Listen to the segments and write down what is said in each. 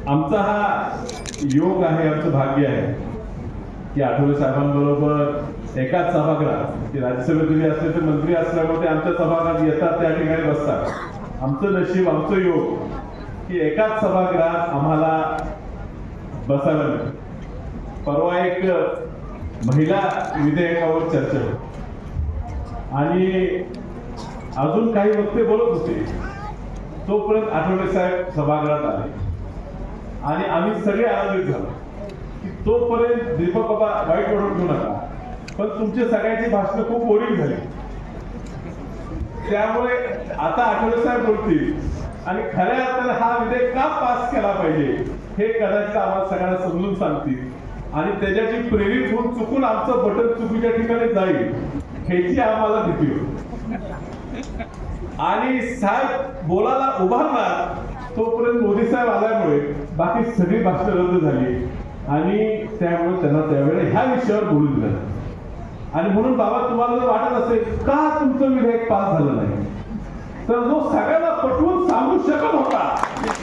आमचा हा योग आहे, आमचं भाग्य आहे की आठवले साहेबांबरोबर एकाच सभागृहात, की राज्यसभेत तुम्ही असले तर मंत्री असल्यामुळे ते आमच्या सभागृहात येतात, त्या ठिकाणी बसतात. आमचं नशीब, आमचं योग की एकाच सभागृहात आम्हाला बसायला मिळतं. परवा एक महिला विधेयकावर चर्चा होती आणि अजून काही वक्ते बोलत होते. तोपर्यंत आठवले साहेब सभागृहात आले आणि आम्ही सगळे आनंदित झालो की तोपर्यंत दीपक बाबा वाईट ओळख घेऊ नका, पण तुमचे सगळ्यांची भाषणं खूप बोरिंग झाली. त्यामुळे आता आठवले साहेब बोलतील आणि खऱ्या अर्थाने हा विधेयक का पास केला पाहिजे हे कदाचित आम्हाला सगळ्यांना समजून सांगतील आणि त्याच्याची प्रेरित होऊन चुकून आमचं बटन चुकीच्या ठिकाणी जाईल ह्याची आम्हाला भीती होती. आणि साहेब बोलायला उभारणार तोपर्यंत मोदी साहेब आल्यामुळे बाकी सगळी भाषणं रद्द झाली आणि त्यामुळे त्यांना त्यावेळेला ह्या विषयावर बोलू दिलं. आणि म्हणून बाबा तुम्हाला जर वाटत असेल का तुमचं विधेयक पास झालं नाही, तर जो सगळ्यांना पटवून सांगू शकत होता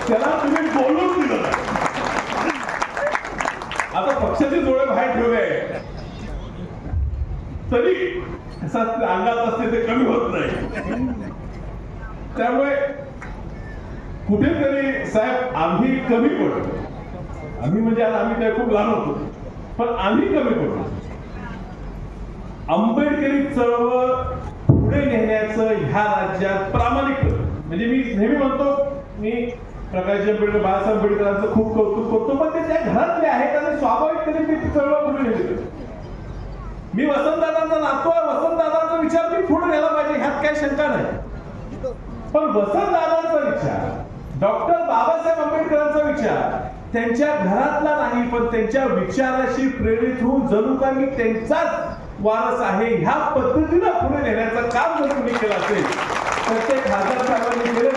त्याला तुम्ही बोलून दिलं. आता पक्षाचे डोळे बाहेर ठेवले तरी अंगात असते ते कमी होत नाही. त्यामुळे कुठेतरी साहेब आम्ही कमी पडतो. आम्ही म्हणजे आज आम्ही काय खूप लहान होतो, पण आम्ही कमी पडतो. आंबेडकरी चळवळ पुढे नेण्याचं ह्या राज्यात प्रामाणिक, म्हणजे मी नेहमी म्हणतो मी प्रकाश आंबेडकर, बाळासाहेब आंबेडकरांचं खूप कौतुक करतो, पण ते त्या घरातले आहेत आणि स्वाभाविकपणे ती चळवळ पुढे नेली. मी वसंतदादांचा नातू आहे, वसंतदादांचा विचार मी पुढे नेला पाहिजे ह्यात काही शंका नाही. पण वसंतदादांचा विचार, डॉक्टर बाबासाहेब आंबेडकरांचा विचार त्यांच्या घरातला नाही, पण त्यांच्या विचाराशी प्रेरित होऊन जणू काय मी त्यांचाच वारस आहे ह्या पद्धतीनं पुढे नेण्याचं काम जर तुम्ही केलं असेल तर ते खासदार साहेबांनी केलं.